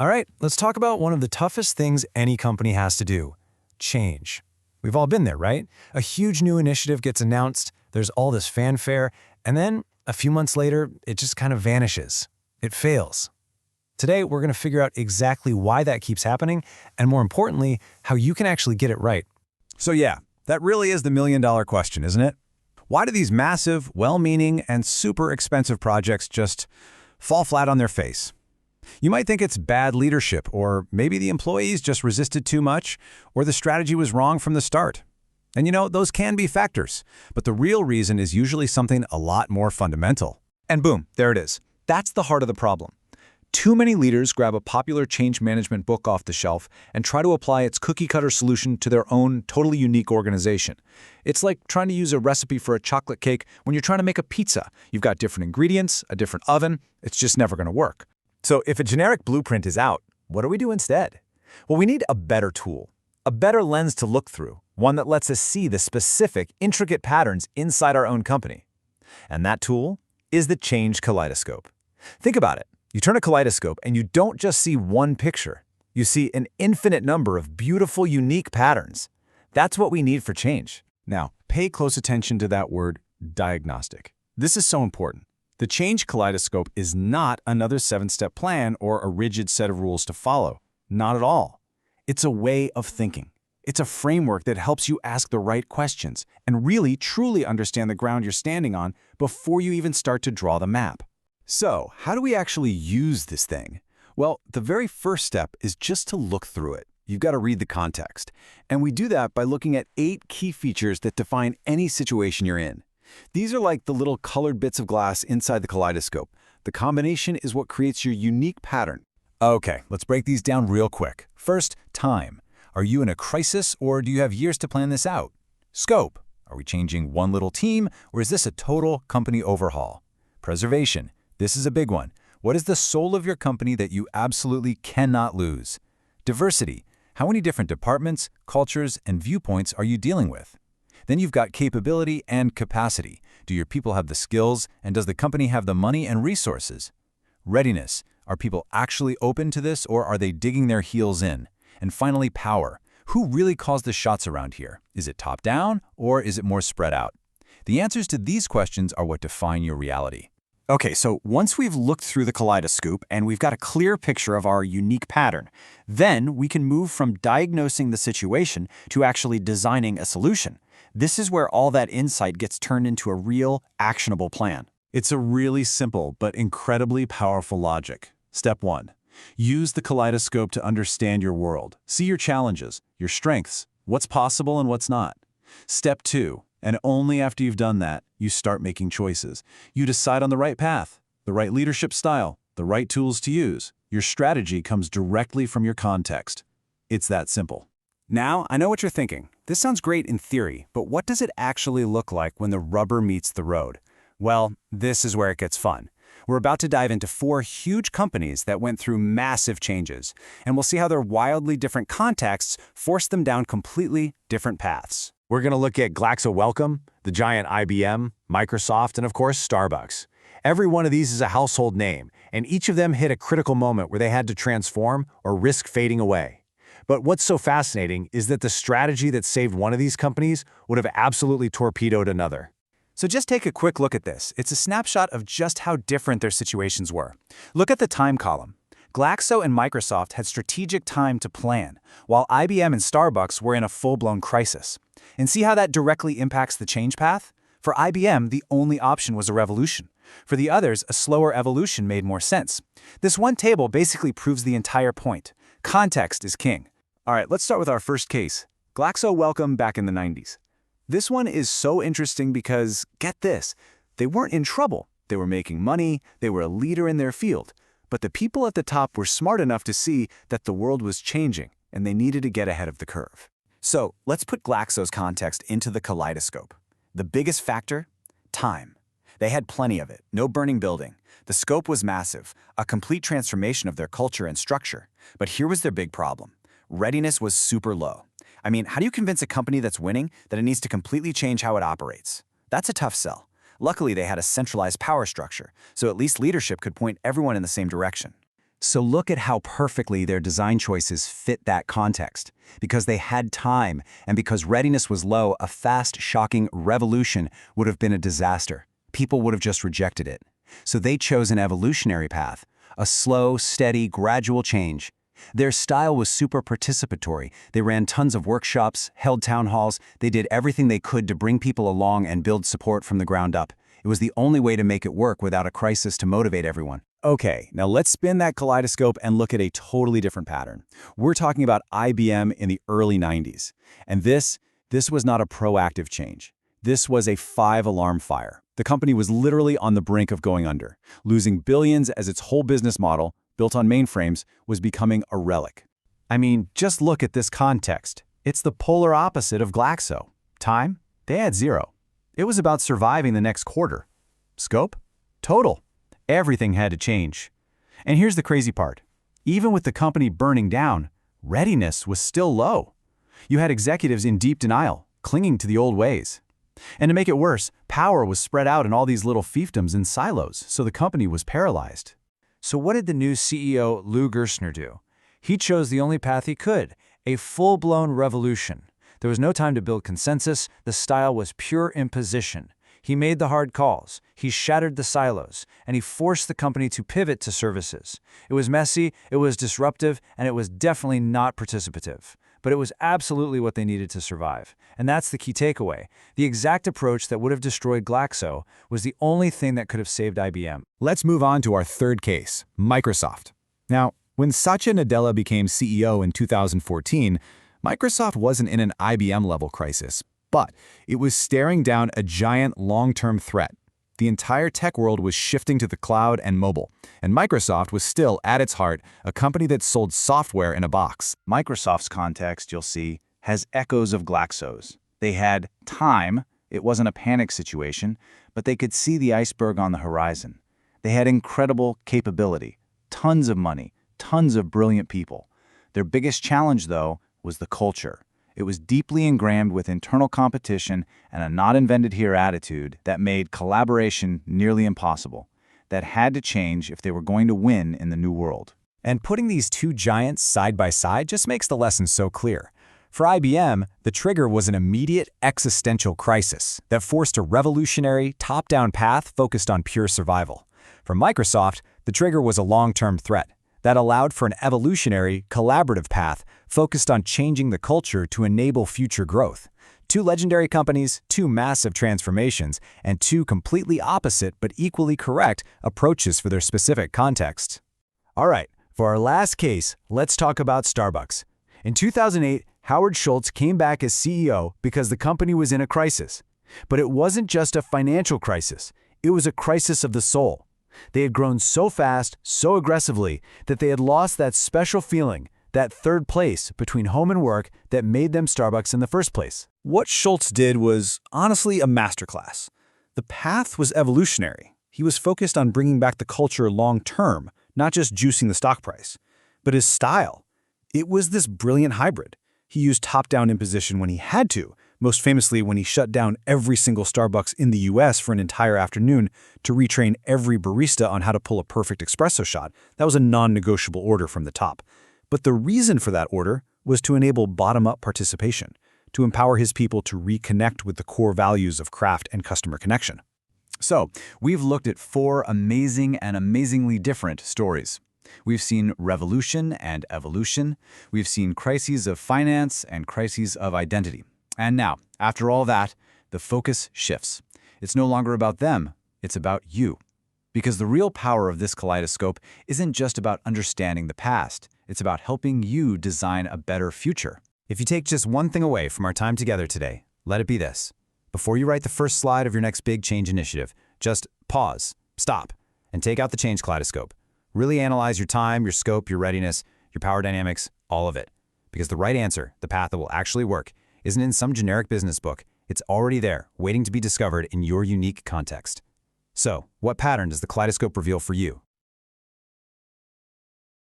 All right, let's talk about one of the toughest things any company has to do: change. We've all been there, right? A huge new initiative gets announced, there's all this fanfare, and then a few months later, it just kind of vanishes. It fails. Today, we're going to figure out exactly why that keeps happening, and more importantly, how you can actually get it right. So yeah, that really is the million-dollar question, isn't it? Why do these massive, well-meaning, and super expensive projects just fall flat on their face? You might think it's bad leadership, or maybe the employees just resisted too much, or the strategy was wrong from the start. And you know, those can be factors, but the real reason is usually something a lot more fundamental. And boom, there it is. That's the heart of the problem. Too many leaders grab a popular change management book off the shelf and try to apply its cookie-cutter solution to their own totally unique organization. It's like trying to use a recipe for a chocolate cake when you're trying to make a pizza. You've got different ingredients, a different oven. It's just never going to work. So if a generic blueprint is out, what do we do instead? Well, we need a better tool, a better lens to look through, one that lets us see the specific, intricate patterns inside our own company. And that tool is the Change Kaleidoscope. Think about it. You turn a kaleidoscope and you don't just see one picture. You see an infinite number of beautiful, unique patterns. That's what we need for change. Now, pay close attention to that word, diagnostic. This is so important. The Change Kaleidoscope is not another 7-step plan or a rigid set of rules to follow. Not at all. It's a way of thinking. It's a framework that helps you ask the right questions and really, truly understand the ground you're standing on before you even start to draw the map. So, how do we actually use this thing? Well, the very first step is just to look through it. You've got to read the context. And we do that by looking at 8 key features that define any situation you're in. These are like the little colored bits of glass inside the kaleidoscope. The combination is what creates your unique pattern. Okay, let's break these down real quick. First, time. Are you in a crisis or do you have years to plan this out? Scope. Are we changing one little team or is this a total company overhaul? Preservation. This is a big one. What is the soul of your company that you absolutely cannot lose? Diversity. How many different departments, cultures, and viewpoints are you dealing with? Then you've got capability and capacity. Do your people have the skills, and does the company have the money and resources? Readiness. Are people actually open to this, or are they digging their heels in? And finally, power. Who really calls the shots around here? Is it top-down, or is it more spread out? The answers to these questions are what define your reality. Okay, so once we've looked through the kaleidoscope and we've got a clear picture of our unique pattern, then we can move from diagnosing the situation to actually designing a solution. This is where all that insight gets turned into a real, actionable plan. It's a really simple but incredibly powerful logic. Step 1. Use the kaleidoscope to understand your world. See your challenges, your strengths, what's possible and what's not. Step 2. And only after you've done that, you start making choices. You decide on the right path, the right leadership style, the right tools to use. Your strategy comes directly from your context. It's that simple. Now, I know what you're thinking. This sounds great in theory, but what does it actually look like when the rubber meets the road? Well, this is where it gets fun. We're about to dive into 4 huge companies that went through massive changes, and we'll see how their wildly different contexts forced them down completely different paths. We're going to look at Glaxo Wellcome, the giant IBM, Microsoft, and of course, Starbucks. Every one of these is a household name, and each of them hit a critical moment where they had to transform or risk fading away. But what's so fascinating is that the strategy that saved one of these companies would have absolutely torpedoed another. So just take a quick look at this. It's a snapshot of just how different their situations were. Look at the time column. Glaxo and Microsoft had strategic time to plan, while IBM and Starbucks were in a full-blown crisis. And see how that directly impacts the change path? For IBM, the only option was a revolution. For the others, a slower evolution made more sense. This one table basically proves the entire point. Context is king. All right, let's start with our first case. Glaxo Wellcome back in the 90s. This one is so interesting because, get this, they weren't in trouble. They were making money, they were a leader in their field. But the people at the top were smart enough to see that the world was changing, and they needed to get ahead of the curve. So let's put Glaxo's context into the kaleidoscope. The biggest factor? Time. They had plenty of it, no burning building. The scope was massive, a complete transformation of their culture and structure. But here was their big problem. Readiness was super low. I mean, how do you convince a company that's winning that it needs to completely change how it operates? That's a tough sell. Luckily, they had a centralized power structure, so at least leadership could point everyone in the same direction. So look at how perfectly their design choices fit that context. Because they had time, and because readiness was low, a fast, shocking revolution would have been a disaster. People would have just rejected it. So they chose an evolutionary path, a slow, steady, gradual change. Their style was super participatory. They ran tons of workshops, held town halls, they did everything they could to bring people along and build support from the ground up. It was the only way to make it work without a crisis to motivate everyone. Okay, now let's spin that kaleidoscope and look at a totally different pattern. We're talking about IBM in the early 90s. And this was not a proactive change. This was a 5-alarm fire. The company was literally on the brink of going under, losing billions as its whole business model, built on mainframes, was becoming a relic. I mean, just look at this context. It's the polar opposite of Glaxo. Time? They had 0. It was about surviving the next quarter. Scope? Total. Everything had to change. And here's the crazy part. Even with the company burning down, readiness was still low. You had executives in deep denial, clinging to the old ways. And to make it worse, power was spread out in all these little fiefdoms and silos, so the company was paralyzed. So what did the new CEO, Lou Gerstner, do? He chose the only path he could, a full-blown revolution. There was no time to build consensus. The style was pure imposition. He made the hard calls, he shattered the silos, and he forced the company to pivot to services. It was messy, it was disruptive, and it was definitely not participative. But it was absolutely what they needed to survive. And that's the key takeaway. The exact approach that would have destroyed Glaxo was the only thing that could have saved IBM. Let's move on to our third case, Microsoft. Now, when Satya Nadella became CEO in 2014, Microsoft wasn't in an IBM-level crisis, but it was staring down a giant long-term threat. The entire tech world was shifting to the cloud and mobile, and Microsoft was still, at its heart, a company that sold software in a box. Microsoft's context, you'll see, has echoes of Glaxo's. They had time. It wasn't a panic situation, but they could see the iceberg on the horizon. They had incredible capability, tons of money, tons of brilliant people. Their biggest challenge, though, was the culture. It was deeply ingrained with internal competition and a not-invented-here attitude that made collaboration nearly impossible. That had to change if they were going to win in the new world. And putting these two giants side by side just makes the lesson so clear. For IBM, the trigger was an immediate existential crisis that forced a revolutionary, top-down path focused on pure survival. For Microsoft, the trigger was a long-term threat that allowed for an evolutionary, collaborative path focused on changing the culture to enable future growth. Two legendary companies, two massive transformations, and two completely opposite but equally correct approaches for their specific contexts. All right, for our last case, let's talk about Starbucks. In 2008, Howard Schultz came back as CEO because the company was in a crisis. But it wasn't just a financial crisis. It was a crisis of the soul. They had grown so fast, so aggressively, that they had lost that special feeling, that third place between home and work that made them Starbucks in the first place. What Schultz did was honestly a masterclass. The path was evolutionary. He was focused on bringing back the culture long-term, not just juicing the stock price. But his style, it was this brilliant hybrid. He used top-down imposition when he had to, most famously when he shut down every single Starbucks in the US for an entire afternoon to retrain every barista on how to pull a perfect espresso shot. That was a non-negotiable order from the top. But the reason for that order was to enable bottom-up participation, to empower his people to reconnect with the core values of craft and customer connection. So, we've looked at 4 amazing and amazingly different stories. We've seen revolution and evolution. We've seen crises of finance and crises of identity. And now, after all that, the focus shifts. It's no longer about them, it's about you. Because the real power of this kaleidoscope isn't just about understanding the past, it's about helping you design a better future. If you take just one thing away from our time together today, let it be this. Before you write the first slide of your next big change initiative, just pause, stop, and take out the change kaleidoscope. Really analyze your time, your scope, your readiness, your power dynamics, all of it. Because the right answer, the path that will actually work, isn't in some generic business book. It's already there, waiting to be discovered in your unique context. So, what pattern does the kaleidoscope reveal for you?